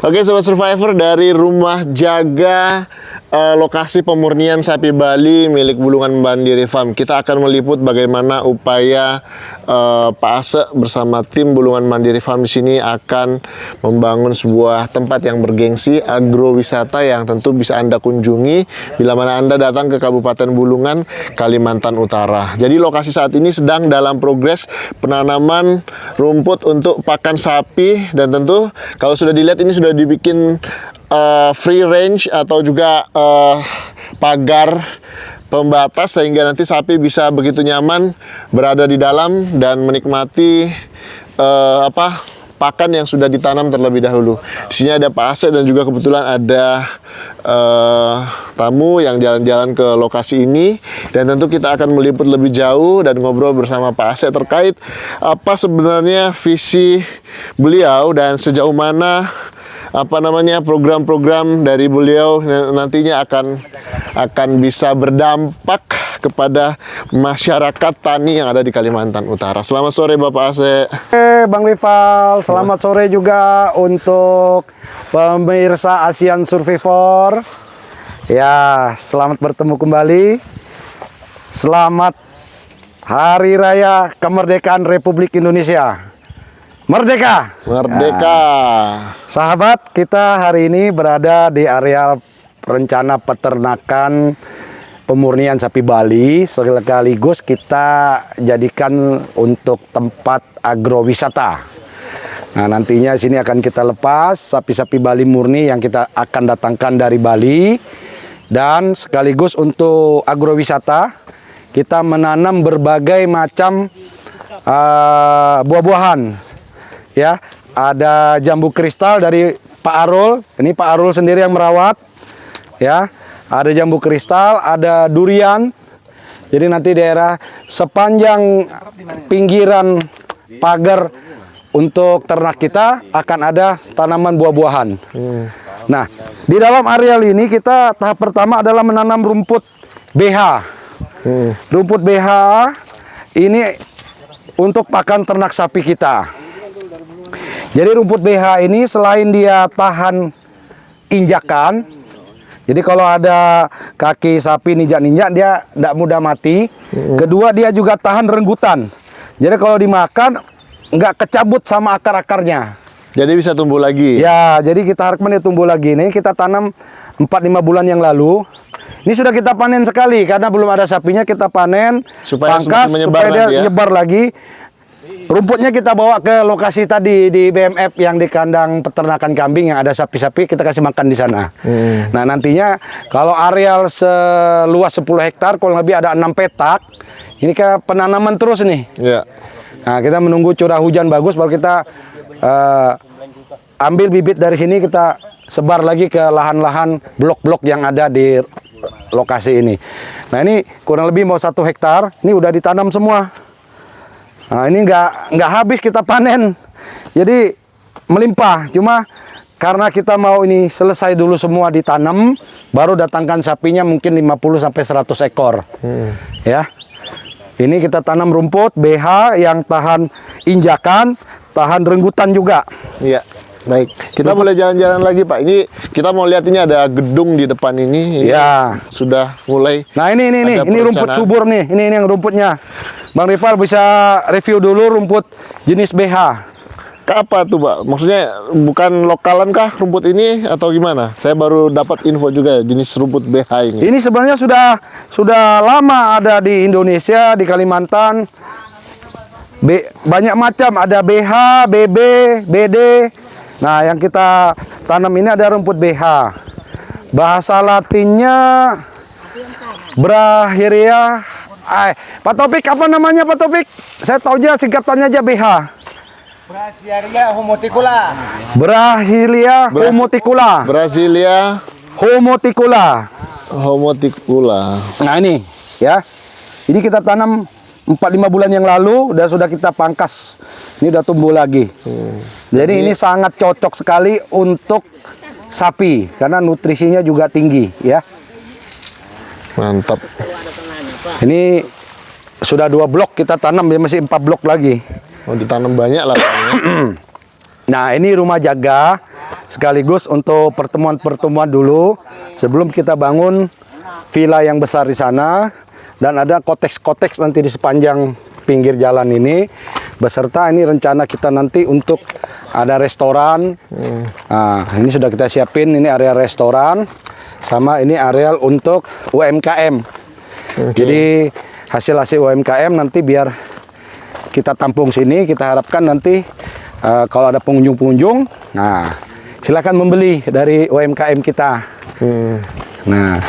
Oke Sobat Survivor, dari rumah jaga lokasi pemurnian sapi Bali milik Bulungan Mandiri Farm, kita akan meliput bagaimana upaya Pak Ase bersama tim Bulungan Mandiri Farm di sini akan membangun sebuah tempat yang bergengsi, agrowisata yang tentu bisa Anda kunjungi bila mana Anda datang ke Kabupaten Bulungan, Kalimantan Utara. Jadi lokasi saat ini sedang dalam progres penanaman rumput untuk pakan sapi, dan tentu kalau sudah dilihat ini sudah dibikin free range atau juga pagar pembatas sehingga nanti sapi bisa begitu nyaman berada di dalam dan menikmati pakan yang sudah ditanam terlebih dahulu. Di sini ada Pak Ase dan juga kebetulan ada tamu yang jalan-jalan ke lokasi ini, dan tentu kita akan meliput lebih jauh dan ngobrol bersama Pak Ase terkait apa sebenarnya visi beliau dan sejauh mana program-program dari beliau nantinya akan bisa berdampak kepada masyarakat tani yang ada di Kalimantan Utara. Selamat sore Bapak Ase. Bang Rival, selamat sore juga untuk pemirsa ASEAN Survivor. Ya, selamat bertemu kembali. Selamat Hari Raya Kemerdekaan Republik Indonesia. Merdeka! Merdeka! Sahabat, kita hari ini berada di areal rencana peternakan pemurnian sapi Bali, sekaligus kita jadikan untuk tempat agrowisata. Nah, nantinya sini akan kita lepas sapi-sapi Bali murni yang kita akan datangkan dari Bali, dan sekaligus untuk agrowisata kita menanam berbagai macam buah-buahan. Ya, ada jambu kristal dari Pak Arul. Ini Pak Arul sendiri yang merawat. Ya, ada jambu kristal, ada durian. Jadi nanti daerah sepanjang pinggiran pagar untuk ternak kita akan ada tanaman buah-buahan. Nah, di dalam areal ini kita tahap pertama adalah menanam rumput BH. Rumput BH ini untuk pakan ternak sapi kita. Jadi rumput BH ini selain dia tahan injakan, jadi kalau ada kaki sapi ninjak-ninjak dia tidak mudah mati. Kedua, dia juga tahan renggutan. Jadi kalau dimakan nggak kecabut sama akar-akarnya. Jadi bisa tumbuh lagi. Ya, jadi kita harapkan dia tumbuh lagi. Ini kita tanam 4-5 bulan yang lalu. Ini sudah kita panen sekali karena belum ada sapinya, kita panen supaya pangkas supaya dia nyebar lagi. Rumputnya kita bawa ke lokasi tadi di BMF yang di kandang peternakan kambing yang ada sapi-sapi, kita kasih makan di sana. Nah, nantinya kalau areal seluas 10 hektar, kurang lebih ada 6 petak. Ini ke penanaman terus nih. Ya. Nah, kita menunggu curah hujan bagus baru kita ambil bibit dari sini, kita sebar lagi ke lahan-lahan blok-blok yang ada di lokasi ini. Nah, ini kurang lebih mau 1 hektar, ini udah ditanam semua. Nah, ini nggak habis kita panen, jadi melimpah. Cuma karena kita mau ini selesai dulu semua ditanam, baru datangkan sapinya mungkin 50-100 ekor. Ya, ini kita tanam rumput BH yang tahan injakan, tahan renggutan juga. Iya. Baik, kita boleh jalan-jalan lagi Pak. Ini kita mau lihat, ini ada gedung di depan ini. Ya, sudah mulai. Nah, ini rumput subur nih. Ini yang rumputnya. Bang Rival bisa review dulu rumput jenis BH. Apa tuh Pak? Maksudnya bukan lokalan kah rumput ini atau gimana? Saya baru dapat info juga jenis rumput BH ini. Ini sebenarnya sudah lama ada di Indonesia, di Kalimantan. Banyak macam, ada BH, BB, BD. Nah, yang kita tanam ini ada rumput BH. Bahasa Latinnya Brachiaria. Pak Topik, apa namanya Pak Topik? Saya tahu aja singkatannya aja BH. Brachiaria homoticula. Brachiaria homoticula. Brachiaria homoticula. Homoticula. Nah, ini ya. Ini kita tanam 4-5 bulan yang lalu, sudah kita pangkas. Ini udah tumbuh lagi. Jadi ini sangat cocok sekali untuk sapi karena nutrisinya juga tinggi ya. Mantap. Ini sudah 2 blok kita tanam, dia masih 4 blok lagi. Oh, ditanam banyak lah. Nah, ini rumah jaga sekaligus untuk pertemuan-pertemuan dulu sebelum kita bangun villa yang besar di sana, dan ada koteks-koteks nanti di sepanjang pinggir jalan ini, beserta ini rencana kita nanti untuk ada restoran. Nah, ini sudah kita siapin, ini area restoran sama ini area untuk UMKM. Jadi hasil-hasil UMKM nanti biar kita tampung sini, kita harapkan nanti kalau ada pengunjung-pengunjung, nah silakan membeli dari UMKM kita. Nah,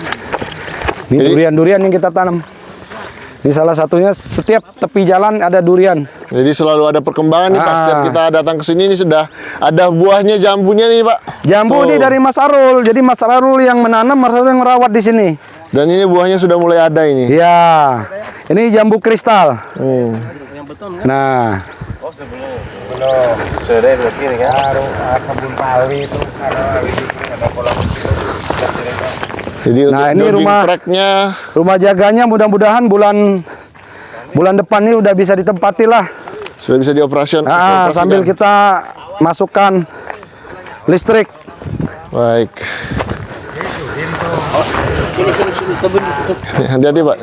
ini durian-durian yang kita tanam. Ini salah satunya, setiap tepi jalan ada durian. Jadi selalu ada perkembangan nih Pak. Setiap kita datang ke sini ini sudah ada buahnya, jambunya nih Pak. Jambu ini dari Mas Arul. Jadi Mas Arul yang menanam, Mas Arul yang merawat di sini. Dan ini buahnya sudah mulai ada ini. Ya, ini jambu kristal. Nah, Sudah begini kan. Kebun pali itu ada kolam. Jadi nah untuk ini jogging tracknya rumah jaganya mudah-mudahan bulan depan ini udah bisa ditempati lah. sudah bisa dioperasikan. Sambil kita masukkan listrik. Baik. Hati-hati Pak.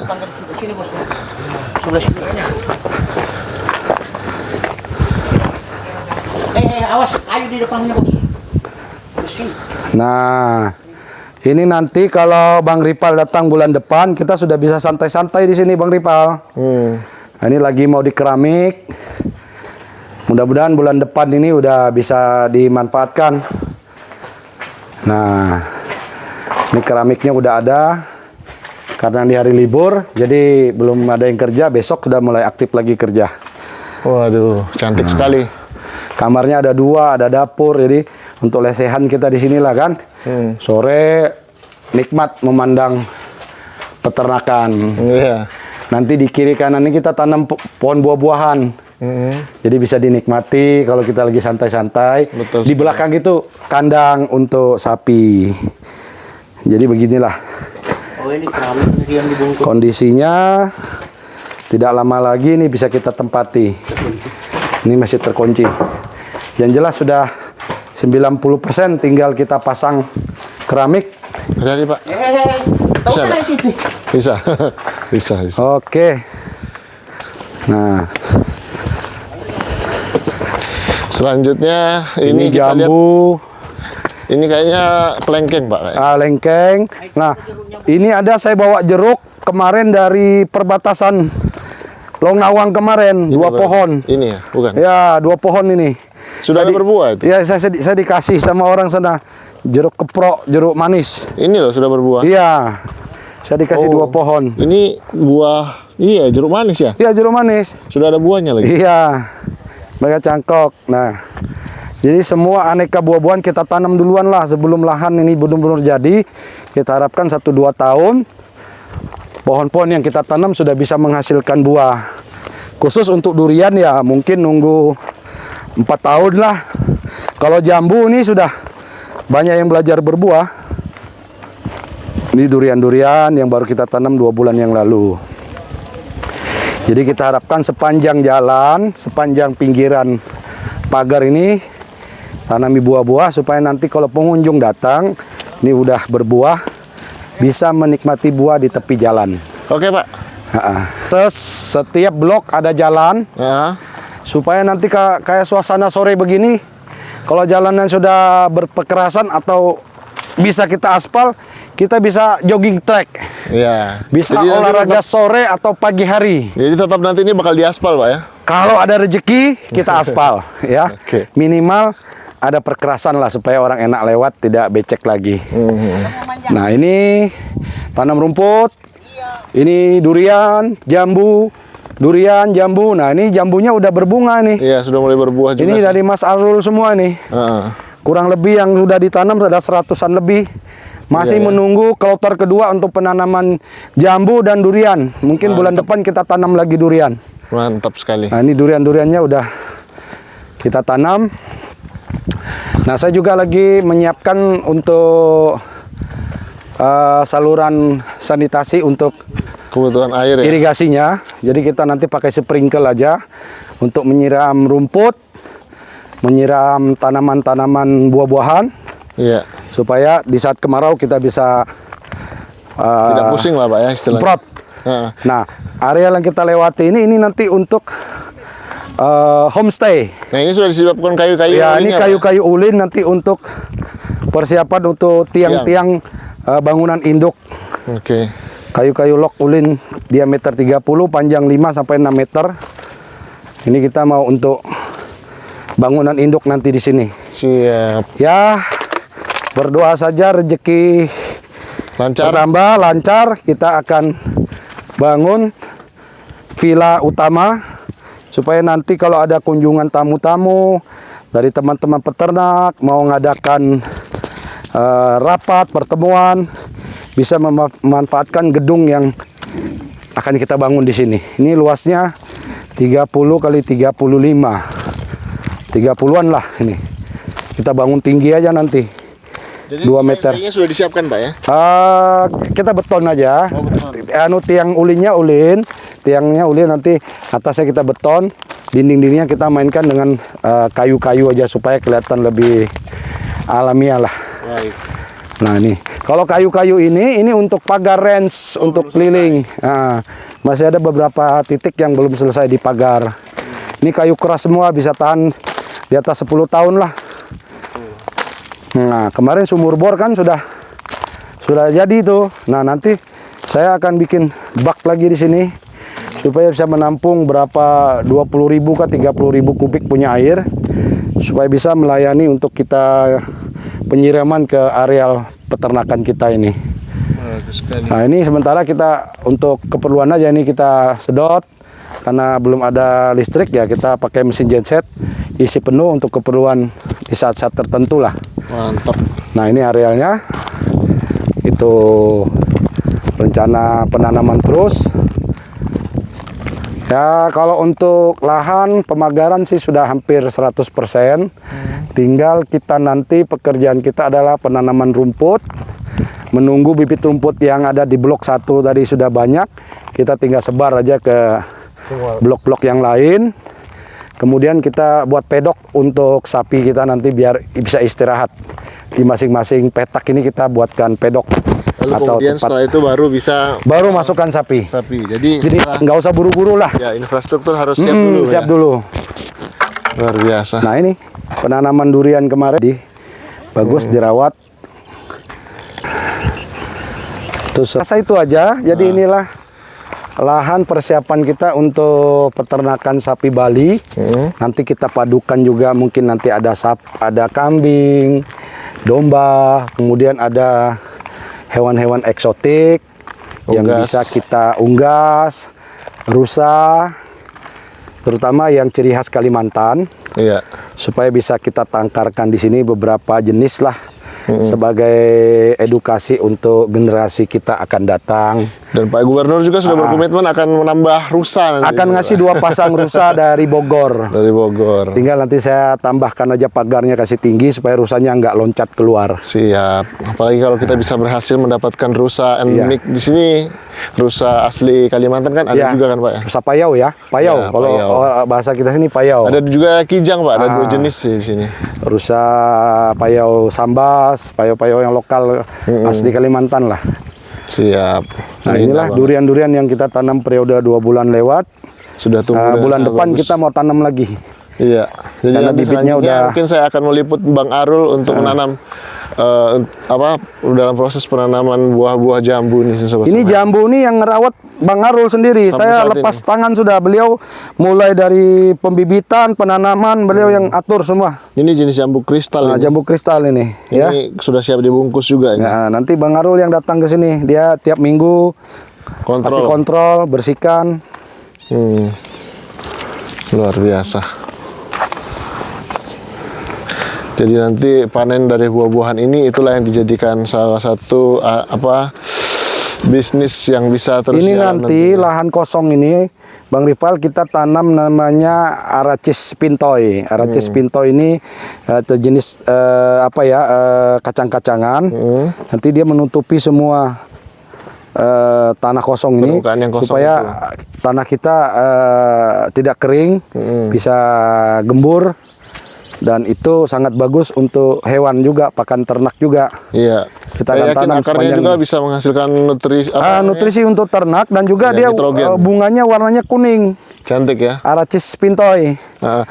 Awas, ayo di depannya bos. Nah, ini nanti kalau Bang Ripal datang bulan depan, kita sudah bisa santai-santai di sini Bang Ripal. Nah, ini lagi mau di keramik. Mudah-mudahan bulan depan ini udah bisa dimanfaatkan. Nah, ini keramiknya udah ada. Karena di hari libur, jadi belum ada yang kerja. Besok sudah mulai aktif lagi kerja. Waduh, cantik sekali. Kamarnya ada 2, ada dapur. Jadi untuk lesehan kita di sinilah kan. Sore nikmat memandang peternakan. Iya. Nanti di kiri kanan ini kita tanam pohon buah-buahan. Jadi bisa dinikmati kalau kita lagi santai-santai. Betul Di belakang itu kandang untuk sapi. Jadi beginilah Oh ini keramik yang dibungkus. kondisinya. Tidak lama lagi ini bisa kita tempati. Ini masih terkunci. Yang jelas sudah 90%, tinggal kita pasang keramik. Hati-hati Pak. Bisa nggak? Bisa. Bisa. Oke. Nah, Selanjutnya ini kita lihat, jambu, ini kayaknya kelengkeng Pak. lengkeng. Nah, ini ada saya bawa jeruk kemarin dari perbatasan Longnawang kemarin, Ini 2 berapa? pohon. Ini ya, bukan? Ya, 2 pohon ini. Sudah ada berbuah itu? Ya, saya dikasih sama orang sana. Jeruk keprok, jeruk manis. Ini loh sudah berbuah. Iya. Saya dikasih 2 pohon. Ini buah, iya jeruk manis ya? Iya, jeruk manis. Sudah ada buahnya lagi? Iya. Mereka cangkok. Nah, jadi semua aneka buah-buahan kita tanam duluan lah sebelum lahan ini benar-benar jadi. Kita harapkan 1-2 tahun pohon-pohon yang kita tanam sudah bisa menghasilkan buah. Khusus untuk durian ya mungkin nunggu 4 tahun lah. Kalau jambu ini sudah banyak yang belajar berbuah. Ini durian-durian yang baru kita tanam 2 bulan yang lalu. Jadi kita harapkan sepanjang jalan, sepanjang pinggiran pagar ini tanami buah-buah supaya nanti kalau pengunjung datang ini udah berbuah, bisa menikmati buah di tepi jalan. Oke Pak. Terus setiap blok ada jalan Ya. supaya nanti kayak suasana sore begini, kalau jalanan sudah berpekerasan atau bisa kita aspal, kita bisa jogging track, Iya. bisa Jadi nanti olahraga tetap- sore atau pagi hari. Jadi tetap nanti ini bakal diaspal Pak ya? Kalau ada rezeki kita aspal ya. Oke. Minimal ada perkerasan lah supaya orang enak lewat, tidak becek lagi. Nah, ini tanam rumput. Ini durian, jambu, durian, jambu. Nah, ini jambunya udah berbunga nih. Iya, sudah mulai berbuah juga. Ini sih. dari Mas Arul semua nih. Heeh. Kurang lebih yang sudah ditanam ada 100-an lebih. Masih Iya, ya. menunggu kloter kedua untuk penanaman jambu dan durian. Mungkin bulan depan kita tanam lagi durian. Mantap sekali. Nah, ini durian-duriannya udah kita tanam. Nah, saya juga lagi menyiapkan untuk saluran sanitasi untuk Kebutuhan air ya. irigasinya. Jadi kita nanti pakai sprinkle aja untuk menyiram rumput, menyiram tanaman-tanaman buah-buahan. Iya. supaya di saat kemarau kita bisa Tidak pusing lah Pak ya istilahnya. semprot. Heeh. Nah, area yang kita lewati ini nanti untuk homestay. Nah ini sudah disiapkan kayu-kayu. Ya, ini ulin ya, Pak? kayu-kayu ulin nanti untuk persiapan untuk tiang-tiang bangunan induk. Oke. Kayu-kayu log ulin diameter 30, panjang 5 sampai 6 meter. Ini kita mau untuk bangunan induk nanti di sini. Siap. Ya, berdoa saja rezeki Lancar. bertambah, lancar. Kita akan bangun villa utama supaya nanti kalau ada kunjungan tamu-tamu dari teman-teman peternak mau mengadakan rapat, pertemuan, bisa memanfaatkan gedung yang akan kita bangun di sini. Ini luasnya 30 kali 35. 30-an lah ini. Kita bangun tinggi aja nanti. Jadi 2 meter. kayunya sudah disiapkan Pak ya? Kita beton aja. Oh, beton. Tiang ulinnya ulin, tiangnya ulin, nanti atasnya kita beton, dinding-dindingnya kita mainkan dengan kayu-kayu aja supaya kelihatan lebih alamiah lah. Baik. Nah ini, kalau kayu-kayu ini untuk pagar range, untuk keliling. Nah, masih ada beberapa titik yang belum selesai dipagar. Ini kayu keras semua, bisa tahan di atas 10 tahun lah. Nah, kemarin sumur bor kan sudah jadi itu. Nah, nanti saya akan bikin bak lagi di sini supaya bisa menampung berapa 20.000 ke 30.000 kubik punya air, supaya bisa melayani untuk kita penyiraman ke areal peternakan kita ini. Bagus sekali. Nah, ini sementara kita untuk keperluan aja ini kita sedot karena belum ada listrik, ya kita pakai mesin genset isi penuh untuk keperluan di saat-saat tertentu lah. Mantap. Nah, ini arealnya itu rencana penanaman terus. Ya, kalau untuk lahan pemagaran sih sudah hampir 100%. Tinggal kita nanti pekerjaan kita adalah penanaman rumput. Menunggu bibit rumput yang ada di blok 1 tadi sudah banyak. Kita tinggal sebar aja ke blok-blok yang lain. Kemudian kita buat pedok untuk sapi kita nanti biar bisa istirahat. Di masing-masing petak ini kita buatkan pedok. Lalu Atau kemudian tempat, setelah itu baru masukkan sapi. sapi. Jadi Jadi setelah nggak usah buru-buru lah. ya infrastruktur harus siap dulu Siap ya. dulu. Luar biasa. Nah, ini penanaman durian kemarin bagus dirawat. Terus rasa itu aja. Jadi inilah lahan persiapan kita untuk peternakan sapi Bali. Nanti kita padukan juga, mungkin nanti ada ada kambing, domba, kemudian ada hewan-hewan eksotik yang Unggas. bisa kita unggas, rusa, terutama yang ciri khas Kalimantan, Iya. supaya bisa kita tangkarkan di sini beberapa jenis lah sebagai edukasi untuk generasi kita akan datang. Dan Pak Gubernur juga sudah berkomitmen akan menambah rusa nanti. Akan ngasih 2 pasang rusa dari Bogor. dari Bogor. Tinggal nanti saya tambahkan aja pagarnya, kasih tinggi supaya rusanya nggak loncat keluar. Siap. Apalagi kalau kita bisa berhasil mendapatkan rusa endemik di sini. Rusa asli Kalimantan kan ada Ya, juga kan Pak ya? rusa payau ya, payau. Ya, Kalau payau. bahasa kita sini payau. Ada juga kijang Pak, ada 2 jenis sih di sini. Rusa payau sambas, payau-payau yang lokal asli Kalimantan lah. Siap. Nah, Ini inilah Bang. durian-durian yang kita tanam periode 2 bulan lewat. Sudah tumbuh. dengan Bulan sangat depan bagus. kita mau tanam lagi. Iya. Jadi Karena nanti bibitnya selanjutnya udah- mungkin saya akan meliput Bang Arul untuk menanam dalam proses penanaman buah-buah jambu nih sobat. Ini jambu nih yang ngerawat Bang Arul sendiri. Sampai Saya saat lepas ini. tangan sudah. Beliau mulai dari pembibitan, penanaman, beliau yang atur semua. Ini jenis jambu kristal Nah, ini. jambu kristal ini, ya. Ini sudah siap dibungkus juga ini. Nah, nanti Bang Arul yang datang ke sini, dia tiap minggu kasih kontrol, bersihkan. Luar biasa. Jadi nanti panen dari buah-buahan ini itulah yang dijadikan salah satu bisnis yang bisa terus Ini jalan nanti lahan kosong ini, Bang Rival, kita tanam namanya Aracis pintoi. Aracis pintoi ini jenis kacang-kacangan. Nanti dia menutupi semua tanah kosong ini Permukaan yang kosong supaya tanah kita tidak kering, bisa gembur. Dan itu sangat bagus untuk hewan juga, pakan ternak juga. Iya. Kita Saya akan yakin tanam akarnya sepanjang juga bisa menghasilkan nutrisi nutrisi untuk ternak, dan juga Ya, dia nitrogen. bunganya warnanya kuning. Cantik ya. Aracis pintoi.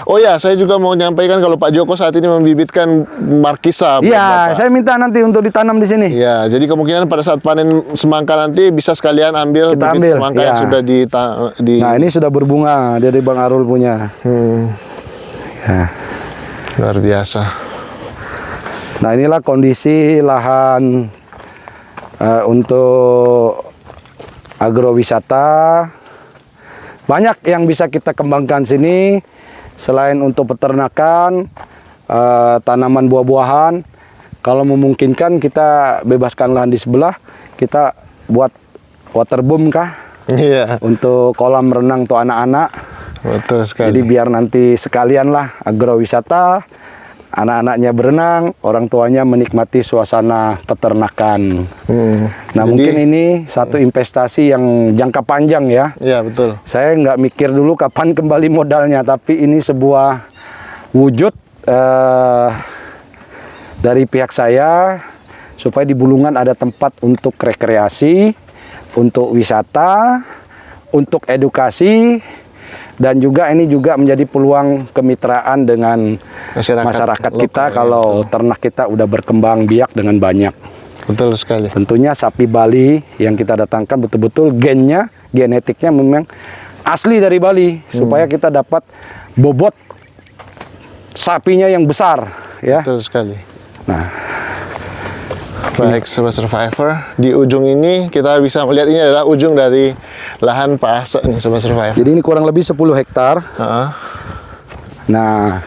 Oh ya, saya juga mau menyampaikan kalau Pak Joko saat ini membibitkan markisa. buat Iya, Bapak. saya minta nanti untuk ditanam di sini. Ya, jadi kemungkinan pada saat panen semangka nanti bisa sekalian ambil Kita bibit ambil, semangka yang ya. sudah di Nah, ini sudah berbunga dari Bang Arul punya. Ya. luar biasa. Nah, inilah kondisi lahan untuk agrowisata. Banyak yang bisa kita kembangkan sini, selain untuk peternakan, tanaman buah-buahan. Kalau memungkinkan kita bebaskan lahan di sebelah, kita buat waterboom kah? Iya, Untuk kolam renang untuk anak-anak. betul sekali. Jadi biar nanti sekalian lah agrowisata, anak-anaknya berenang, orang tuanya menikmati suasana peternakan. Nah, mungkin ini satu investasi yang jangka panjang ya. Iya, betul. Saya nggak mikir dulu kapan kembali modalnya, tapi ini sebuah wujud dari pihak saya supaya di Bulungan ada tempat untuk rekreasi, untuk wisata, untuk edukasi, dan juga ini juga menjadi peluang kemitraan dengan masyarakat kita lokal, kalau ternak kita udah berkembang biak dengan banyak. Betul sekali. Tentunya sapi Bali yang kita datangkan betul-betul genetiknya memang asli dari Bali, supaya kita dapat bobot sapinya yang besar ya. Betul sekali. Nah, Baik, Sobat Survivor, di ujung ini kita bisa melihat ini adalah ujung dari lahan Pak Ase nih, Sobat Survivor. jadi ini kurang lebih 10 hektar. Heeh. Nah,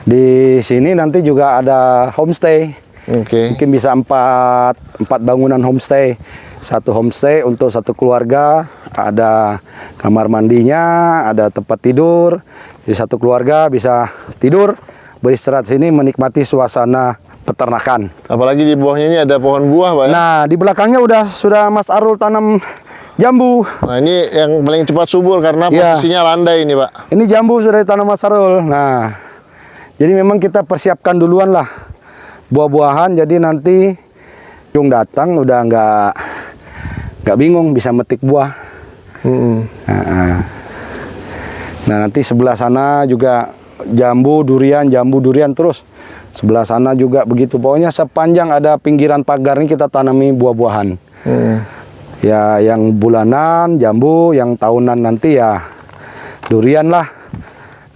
di sini nanti juga ada homestay. Oke. Mungkin bisa empat bangunan homestay. Satu homestay untuk satu keluarga, ada kamar mandinya, ada tempat tidur. Jadi satu keluarga bisa tidur, beristirahat sini, menikmati suasana peternakan. Apalagi di bawahnya ini ada pohon buah, Pak. Nah, di belakangnya sudah Mas Arul tanam jambu. Nah, ini yang paling cepat subur karena Iya. posisinya landai ini, Pak. Ini jambu sudah ditanam Mas Arul. Nah, jadi memang kita persiapkan duluan lah buah-buahan. Jadi nanti Jung datang udah nggak bingung, bisa metik buah. Nah, nanti sebelah sana juga jambu durian terus. Sebelah sana juga begitu. Pokoknya sepanjang ada pinggiran pagar ini kita tanami buah-buahan. Ya, yang bulanan jambu, yang tahunan nanti ya durian lah.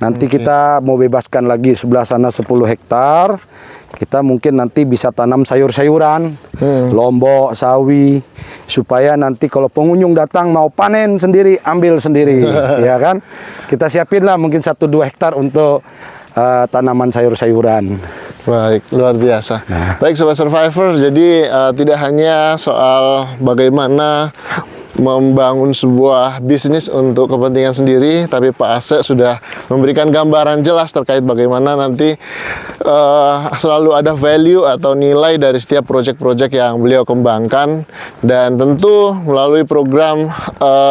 Nanti kita mau bebaskan lagi sebelah sana 10 hektar. Kita mungkin nanti bisa tanam sayur-sayuran, lombok, sawi, supaya nanti kalau pengunjung datang mau panen sendiri, ambil sendiri, ya kan? Kita siapin lah mungkin 1-2 hektar untuk tanaman sayur-sayuran. Baik, luar biasa. Baik, Sobat Survivor, jadi tidak hanya soal bagaimana membangun sebuah bisnis untuk kepentingan sendiri, tapi Pak Ase sudah memberikan gambaran jelas terkait bagaimana nanti selalu ada value atau nilai dari setiap proyek-proyek yang beliau kembangkan, dan tentu melalui program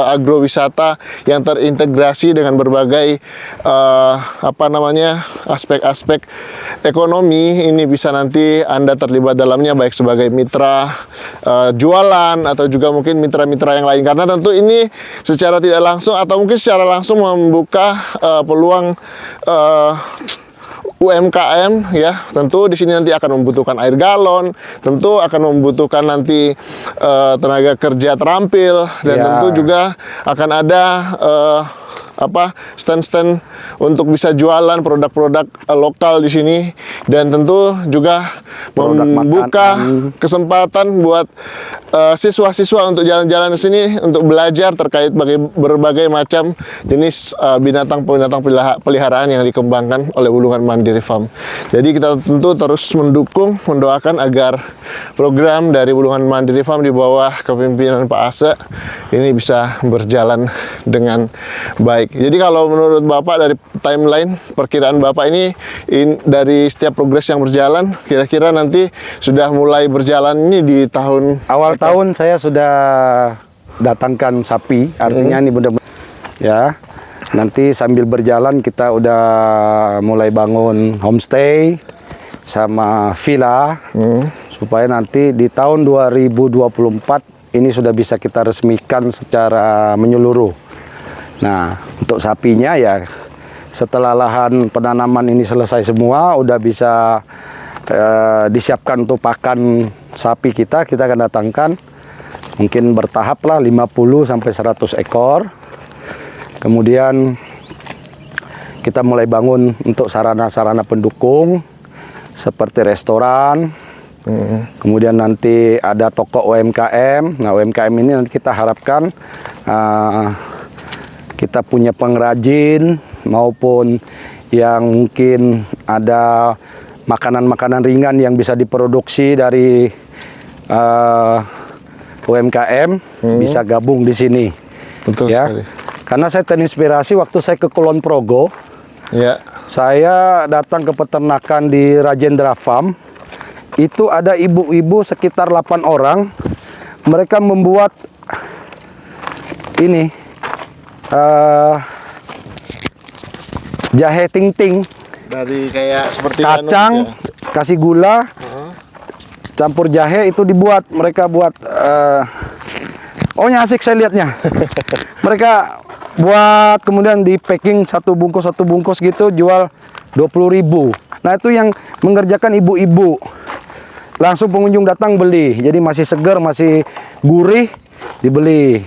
agrowisata yang terintegrasi dengan berbagai aspek-aspek ekonomi. Ini bisa nanti Anda terlibat dalamnya baik sebagai mitra jualan atau juga mungkin mitra-mitra yang lain, karena tentu ini secara tidak langsung atau mungkin secara langsung membuka peluang UMKM ya. Tentu di sini nanti akan membutuhkan air galon, tentu akan membutuhkan nanti tenaga kerja terampil, dan Ya. tentu juga akan ada stand-stand untuk bisa jualan produk-produk lokal di sini, dan tentu juga Produk membuka makanan. kesempatan buat siswa-siswa untuk jalan-jalan ke sini untuk belajar terkait berbagai macam jenis binatang peliharaan yang dikembangkan oleh Bulungan Mandiri Farm. Jadi kita tentu terus mendukung, mendoakan agar program dari Bulungan Mandiri Farm di bawah kepemimpinan Pak Ase ini bisa berjalan dengan baik. Jadi kalau menurut Bapak dari timeline perkiraan Bapak ini dari setiap progres yang berjalan, kira-kira nanti sudah mulai berjalan ini di tahun Awal tahun saya sudah datangkan sapi, artinya ini benar-benar ya. Nanti sambil berjalan kita udah mulai bangun homestay sama villa supaya nanti di tahun 2024 ini sudah bisa kita resmikan secara menyeluruh. Nah, untuk sapinya ya setelah lahan penanaman ini selesai semua, udah bisa disiapkan untuk pakan sapi kita akan datangkan mungkin bertahap lah 50 sampai 100 ekor. Kemudian kita mulai bangun untuk sarana-sarana pendukung seperti restoran. Kemudian nanti ada toko UMKM. Nah, UMKM ini nanti kita harapkan kita punya pengrajin maupun yang mungkin ada makanan-makanan ringan yang bisa diproduksi dari UMKM bisa gabung di sini. Betul ya. sekali. Karena saya terinspirasi waktu saya ke Kulon Progo, Ya. saya datang ke peternakan di Rajendra Farm. Itu ada ibu-ibu sekitar 8 orang. Mereka membuat ini jahe ting-ting, Dari kayak seperti kacang, manuk, ya. kasih gula, campur jahe, itu dibuat. Mereka buat oh ya, asik saya lihatnya. Mereka buat kemudian di packing satu bungkus gitu, jual 20.000. Nah, itu yang mengerjakan ibu-ibu. Langsung pengunjung datang beli. Jadi masih segar, masih gurih, dibeli.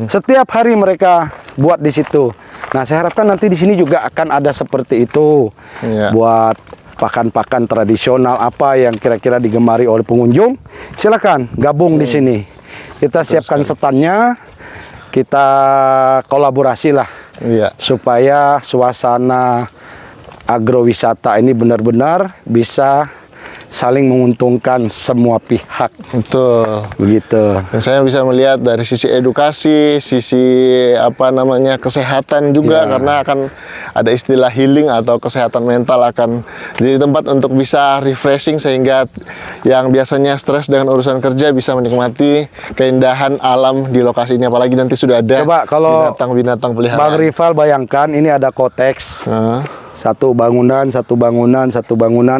Setiap hari mereka buat di situ. Nah, saya harapkan nanti di sini juga akan ada seperti itu. Iya. Buat pakan-pakan tradisional apa yang kira-kira digemari oleh pengunjung, silakan gabung di sini. Kita siapkan standnya, kita kolaborasi lah. Iya. Supaya suasana agrowisata ini benar-benar bisa saling menguntungkan semua pihak. Betul. Begitu. Dan saya bisa melihat dari sisi edukasi, sisi kesehatan juga, Ya. karena akan ada istilah healing atau kesehatan mental akan jadi tempat untuk bisa refreshing, sehingga yang biasanya stres dengan urusan kerja bisa menikmati keindahan alam di lokasi ini. Apalagi nanti sudah ada Coba kalau binatang-binatang peliharaan. Bang Rival bayangkan ini ada koteks. Nah, Satu bangunan,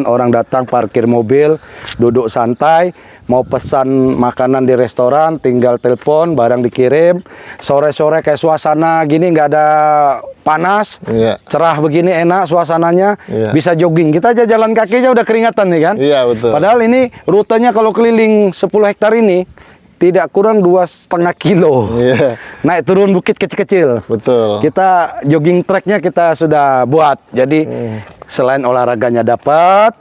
orang datang parkir mobil, duduk santai, mau pesan makanan di restoran, tinggal telepon, barang dikirim. Sore-sore kayak suasana gini, nggak ada panas, Iya. cerah begini, enak suasananya, Iya. bisa jogging. Kita aja jalan kaki aja udah keringatan nih kan. Iya, betul. Padahal ini rutenya kalau keliling 10 hektar ini, tidak kurang 2,5 kilo. Iya. Naik turun bukit kecil-kecil. Betul. Kita jogging tracknya kita sudah buat. Jadi selain olahraganya dapat,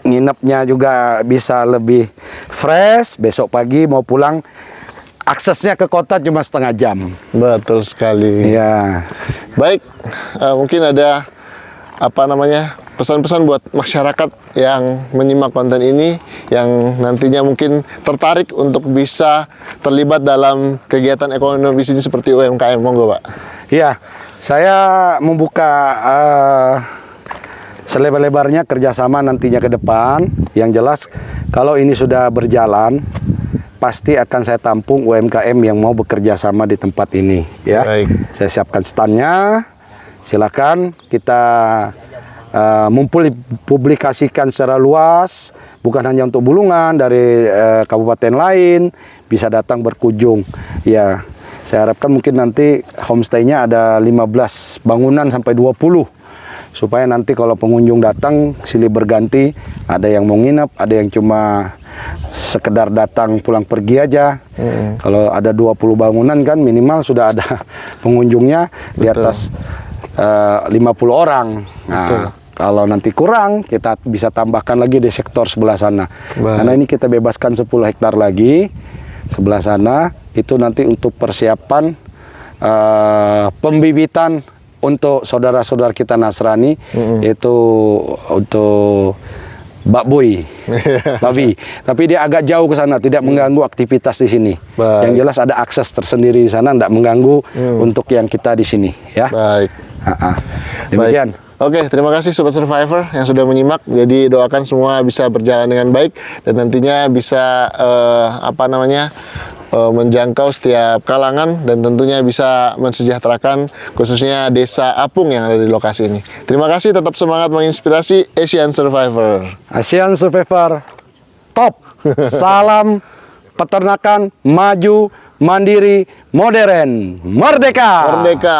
nginepnya juga bisa lebih fresh. Besok pagi mau pulang, aksesnya ke kota cuma setengah jam. Betul sekali. Ya, Baik, mungkin ada pesan-pesan buat masyarakat yang menyimak konten ini, yang nantinya mungkin tertarik untuk bisa terlibat dalam kegiatan ekonomi bisnis seperti UMKM. Monggo, Pak. iya. Saya membuka selebar-lebarnya kerjasama nantinya ke depan. Yang jelas kalau ini sudah berjalan, pasti akan saya tampung UMKM yang mau bekerja sama di tempat ini. Ya, Baik. saya siapkan standnya. Silakan kita publikasikan secara luas, bukan hanya untuk Bulungan, dari kabupaten lain bisa datang berkunjung. Ya, saya harapkan mungkin nanti homestay-nya ada 15 bangunan sampai 20. Supaya nanti kalau pengunjung datang silih berganti, ada yang mau nginep, ada yang cuma sekedar datang pulang pergi aja. Kalau ada 20 bangunan kan minimal sudah ada pengunjungnya di atas 50 orang. Nah, kalau nanti kurang, kita bisa tambahkan lagi di sektor sebelah sana. Baik. Karena ini kita bebaskan 10 hektar lagi sebelah sana. Itu nanti untuk persiapan pembibitan untuk saudara-saudara kita Nasrani, yaitu untuk babi. Tapi dia agak jauh ke sana, tidak mengganggu aktivitas di sini. Baik. Yang jelas ada akses tersendiri di sana, tidak mengganggu untuk yang kita di sini. Ya. Baik. Demikian. Baik. Oke, terima kasih Sobat Survivor yang sudah menyimak. Jadi doakan semua bisa berjalan dengan baik dan nantinya bisa menjangkau setiap kalangan dan tentunya bisa mensejahterakan khususnya desa Apung yang ada di lokasi ini. Terima kasih, tetap semangat menginspirasi Asian Survivor. Asian Survivor top. Salam peternakan maju, mandiri, modern, merdeka. Merdeka.